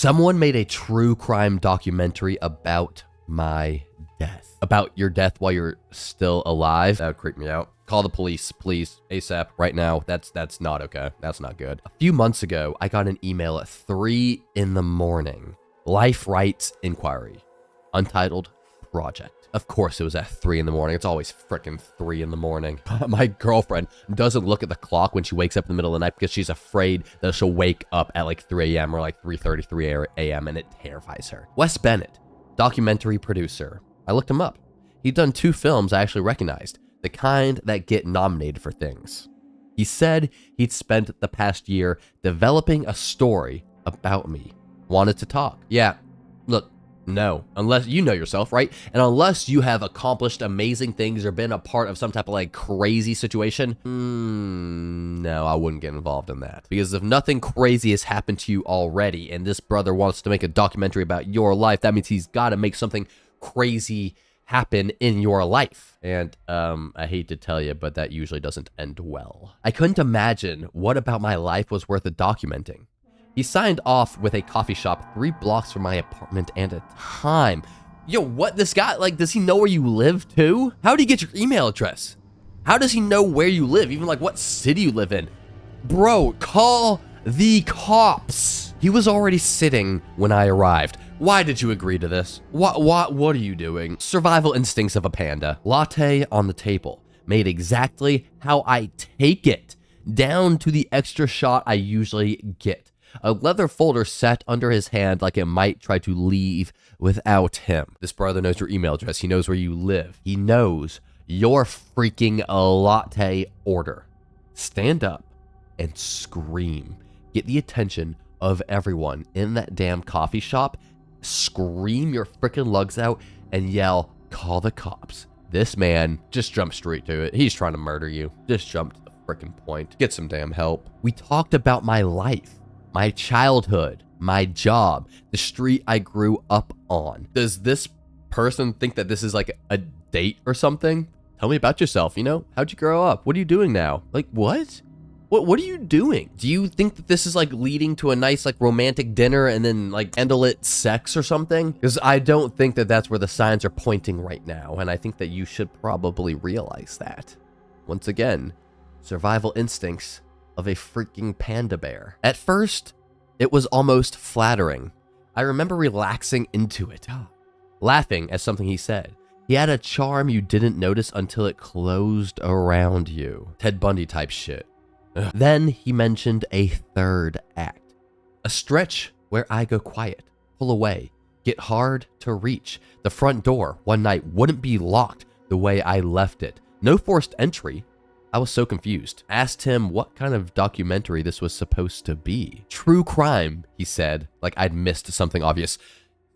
Someone made a true crime documentary about my death. About your death while you're still alive. That would creep me out. Call the police, please, ASAP, right now. That's not okay. That's not good. A few months ago, I got an email at 3 in the morning. Life Rights Inquiry. Untitled Project. Of course it was at 3 in the morning. It's always freaking 3 in the morning. My girlfriend doesn't look at the clock when she wakes up in the middle of the night because she's afraid that she'll wake up at like 3 a.m. or like 3:33 a.m. and it terrifies her. Wes Bennett, documentary producer. I looked him up. He'd done 2 films I actually recognized, the kind that get nominated for things. He said he'd spent the past year developing a story about me. Wanted to talk. Yeah, look. No, unless you know yourself, right? And unless you have accomplished amazing things or been a part of some type of like crazy situation, no, I wouldn't get involved in that. Because if nothing crazy has happened to you already and this brother wants to make a documentary about your life, that means he's got to make something crazy happen in your life. And I hate to tell you, but that usually doesn't end well. I couldn't imagine what about my life was worth documenting. He signed off with a coffee shop 3 blocks from my apartment and a time. Yo, what? This guy, like, does he know where you live too? How do you get your email address? How does he know where you live? Even like what city you live in? Bro, call the cops. He was already sitting when I arrived. Why did you agree to this? What are you doing? Survival instincts of a panda. Latte on the table. Made exactly how I take it. Down to the extra shot I usually get. A leather folder sat under his hand like it might try to leave without him. This brother knows your email address. He knows where you live. He knows your freaking latte order. Stand up and scream. Get the attention of everyone in that damn coffee shop. Scream your freaking lugs out and yell, call the cops. This man just jumped straight to it. He's trying to murder you. Just jump to the freaking point. Get some damn help. We talked about my life. My childhood, my job, the street I grew up on. Does this person think that this is like a date or something? Tell me about yourself, you know? How'd you grow up? What are you doing now? Like, what? What are you doing? Do you think that this is like leading to a nice like romantic dinner and then like candlelit sex or something? Because I don't think that that's where the signs are pointing right now. And I think that you should probably realize that. Once again, survival instincts of a freaking panda bear. At first, it was almost flattering. I remember relaxing into it, laughing at something he said. He had a charm you didn't notice until it closed around you. Ted Bundy type shit. Ugh. Then he mentioned a third act. A stretch where I go quiet, pull away, get hard to reach. The front door one night wouldn't be locked the way I left it. No forced entry. I was so confused. Asked him what kind of documentary this was supposed to be. True crime, he said, like I'd missed something obvious.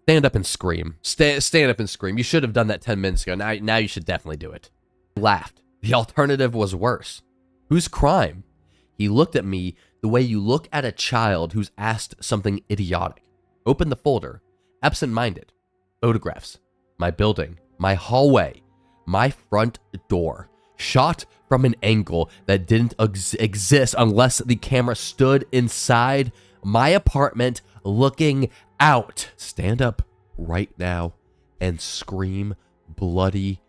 Stand up and scream. Stand up and scream. You should have done that 10 minutes ago. Now you should definitely do it. I laughed. The alternative was worse. Whose crime? He looked at me the way you look at a child who's asked something idiotic. Opened the folder. Absent-minded. Photographs. My building. My hallway. My front door. Shot from an angle that didn't exist unless the camera stood inside my apartment looking out. Stand up right now and scream bloody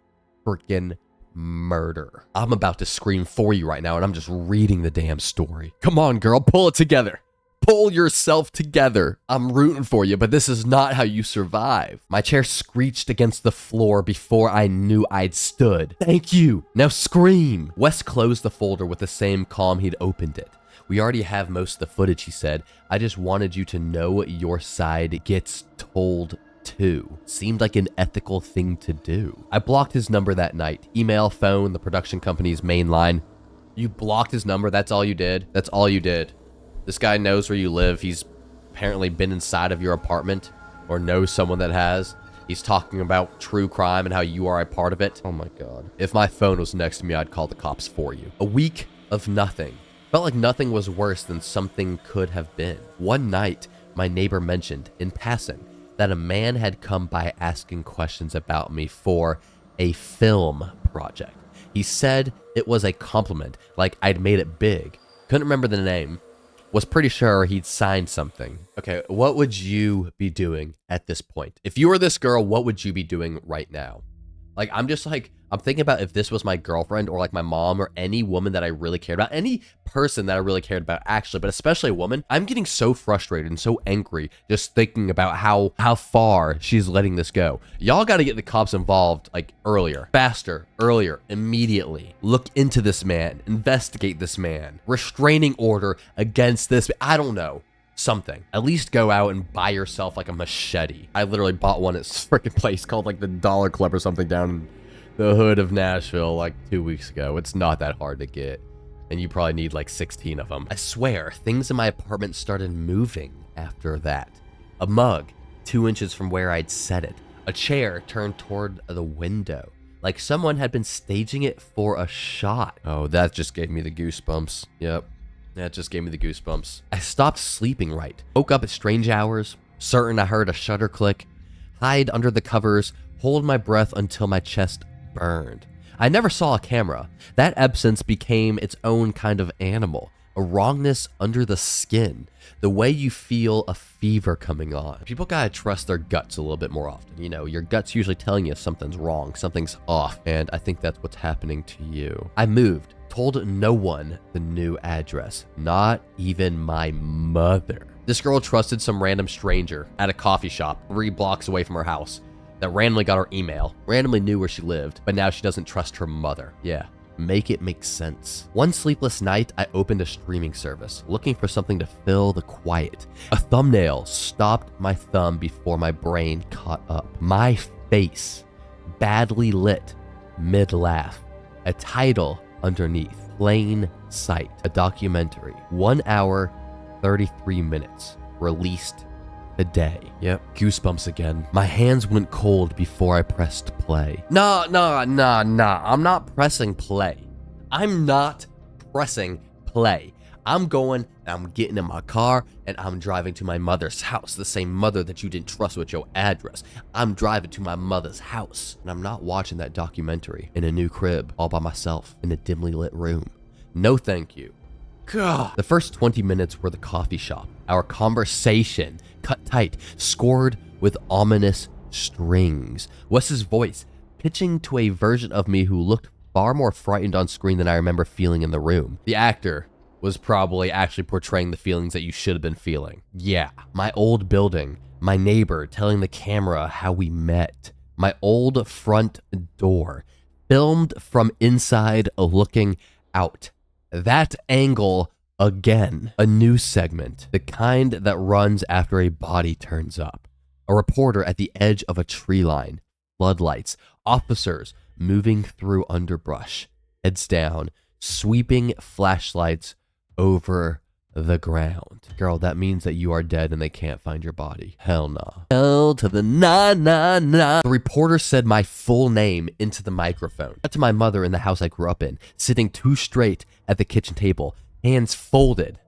freaking murder. I'm about to scream for you right now and I'm just reading the damn story. Come on, girl, pull it together. Pull yourself together. I'm rooting for you, but this is not how you survive. My chair screeched against the floor before I knew I'd stood. Thank you. Now scream. Wes closed the folder with the same calm he'd opened it. We already have most of the footage, he said. I just wanted you to know your side gets told too. Seemed like an ethical thing to do. I blocked his number that night. Email, phone, the production company's main line. You blocked his number? That's all you did? That's all you did? This guy knows where you live. He's apparently been inside of your apartment or knows someone that has. He's talking about true crime and how you are a part of it. Oh my God. If my phone was next to me, I'd call the cops for you. A week of nothing. Felt like nothing was worse than something could have been. One night, my neighbor mentioned, in passing, that a man had come by asking questions about me for a film project. He said it was a compliment, like I'd made it big. Couldn't remember the name. Was pretty sure he'd signed something. Okay, what would you be doing at this point? If you were this girl, what would you be doing right now? Like, I'm thinking about if this was my girlfriend or like my mom or any woman that I really cared about, any person that I really cared about actually, but especially a woman. I'm getting so frustrated and so angry just thinking about how far she's letting this go. Y'all got to get the cops involved like earlier, faster, earlier, immediately. Look into this man, investigate this man, restraining order against this. I don't know. Something. At least go out and buy yourself like a machete. I literally bought one at this freaking place called like the Dollar Club or something down in the hood of Nashville like 2 weeks ago. It's not that hard to get, and you probably need like 16 of them. I swear, things in my apartment started moving after that. A mug 2 inches from where I'd set it. A chair turned toward the window, like someone had been staging it for a shot. Oh, that just gave me the goosebumps. Yep. That just gave me the goosebumps. I stopped sleeping right. Woke up at strange hours, certain I heard a shutter click, hide under the covers, hold my breath until my chest burned. I never saw a camera. That absence became its own kind of animal, a wrongness under the skin, the way you feel a fever coming on. People gotta trust their guts a little bit more often. You know, your gut's usually telling you something's wrong, something's off, and I think that's what's happening to you. I moved. Told no one the new address, not even my mother. This girl trusted some random stranger at a coffee shop 3 blocks away from her house that randomly got her email, randomly knew where she lived, but now she doesn't trust her mother. Yeah, make it make sense. One sleepless night, I opened a streaming service, looking for something to fill the quiet. A thumbnail stopped my thumb before my brain caught up. My face, badly lit, mid-laugh. A title underneath, Plain Sight, a documentary, 1 hour, 33 minutes, released today. Yep, goosebumps again. My hands went cold before I pressed play. Nah, I'm not pressing play. I'm not pressing play. I'm going and I'm getting in my car and I'm driving to my mother's house, the same mother that you didn't trust with your address. I'm driving to my mother's house and I'm not watching that documentary in a new crib all by myself in a dimly lit room. No thank you. God. The first 20 minutes were the coffee shop. Our conversation, cut tight, scored with ominous strings. Wes's voice, pitching to a version of me who looked far more frightened on screen than I remember feeling in the room. The actor was probably actually portraying the feelings that you should have been feeling. Yeah, my old building, my neighbor telling the camera how we met, my old front door, filmed from inside looking out. That angle again, a news segment, the kind that runs after a body turns up. A reporter at the edge of a tree line, floodlights, officers moving through underbrush, heads down, sweeping flashlights over the ground. Girl, that means that you are dead and they can't find your body. Hell nah. Hell to the nah, nah, nah. The reporter said my full name into the microphone. Cut to my mother in the house I grew up in, sitting too straight at the kitchen table, hands folded,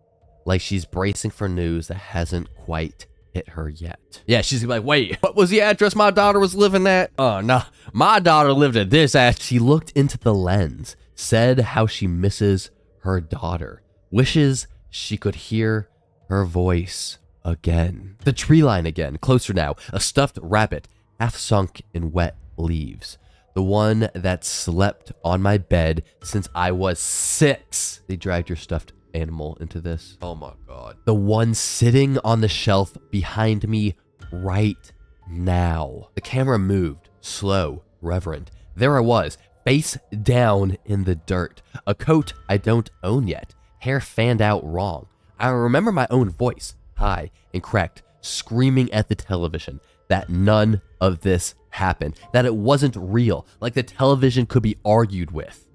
like she's bracing for news that hasn't quite hit her yet. Yeah, she's gonna be like, wait, what was the address my daughter was living at? Oh, no, my daughter lived at this address. She looked into the lens, said how she misses her daughter, wishes she could hear her voice again. The tree line again, closer now, a stuffed rabbit, half sunk in wet leaves. The one that slept on my bed since I was 6. They dragged your stuffed animal into this. Oh my God. The one sitting on the shelf behind me right now. The camera moved, slow, reverent. There I was, face down in the dirt. A coat I don't own yet. Hair fanned out wrong. I remember my own voice, high and cracked, screaming at the television that none of this happened, that it wasn't real, like the television could be argued with.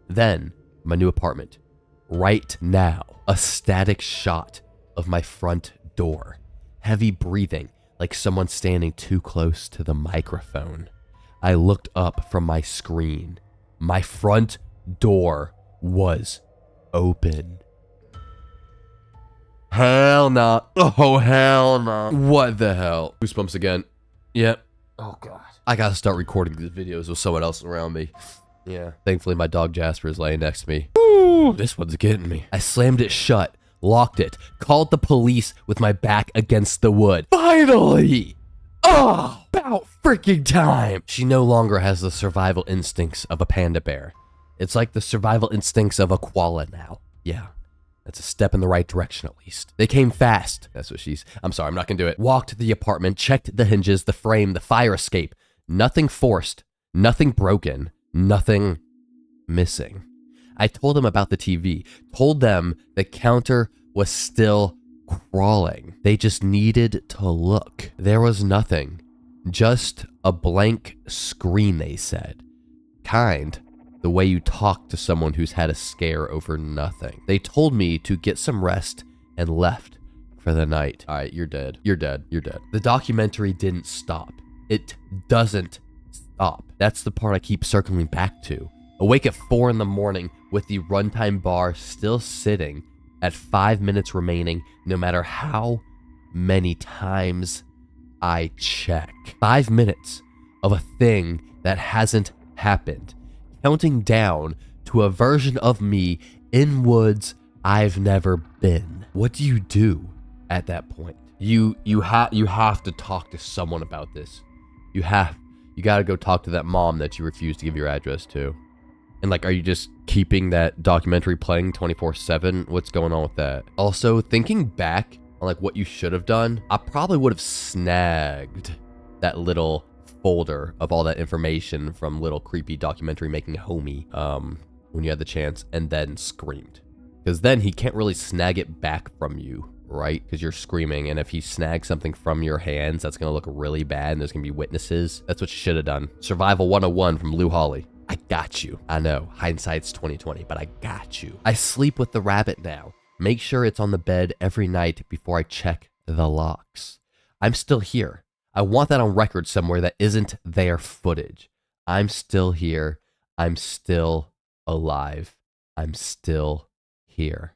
Then, my new apartment. Right now, a static shot of my front door. Heavy breathing, like someone standing too close to the microphone. I looked up from my screen. My front door was open. Hell nah. Oh, hell nah. What the hell? Goosebumps again. Yep. Oh, God. I gotta start recording these videos with someone else around me. Yeah. Thankfully, my dog Jasper is laying next to me. Ooh, this one's getting me. I slammed it shut, locked it, called the police with my back against the wood. Finally! Oh, about freaking time! She no longer has the survival instincts of a panda bear. It's like the survival instincts of a koala now. Yeah. That's a step in the right direction, at least. They came fast. That's what I'm sorry, I'm not gonna do it. Walked to the apartment, checked the hinges, the frame, the fire escape. Nothing forced, nothing broken, nothing missing. I told them about the TV, told them the counter was still crawling. They just needed to look. There was nothing. Just a blank screen, they said. Kind. The way you talk to someone who's had a scare over nothing. They told me to get some rest and left for the night. All right, you're dead. You're dead. You're dead. The documentary didn't stop. It doesn't stop. That's the part I keep circling back to. Awake at 4 in the morning with the runtime bar still sitting at 5 minutes remaining, no matter how many times I check. 5 minutes of a thing that hasn't happened. Counting down to a version of me in woods I've never been. What do you do at that point? You have to talk to someone about this. You gotta go talk to that mom that you refuse to give your address to. And like, are you just keeping that documentary playing 24/7? What's going on with that? Also, thinking back on like what you should have done, I probably would have snagged that little folder of all that information from little creepy documentary making homie when you had the chance, and then screamed. Because then he can't really snag it back from you, right? Because you're screaming, and if he snags something from your hands, that's going to look really bad, and there's going to be witnesses. That's what you should have done. Survival 101 from Lou Hawley. I got you. I know, hindsight's 20/20, but I got you. I sleep with the rabbit now. Make sure it's on the bed every night before I check the locks. I'm still here. I want that on record somewhere that isn't their footage. I'm still here. I'm still alive. I'm still here.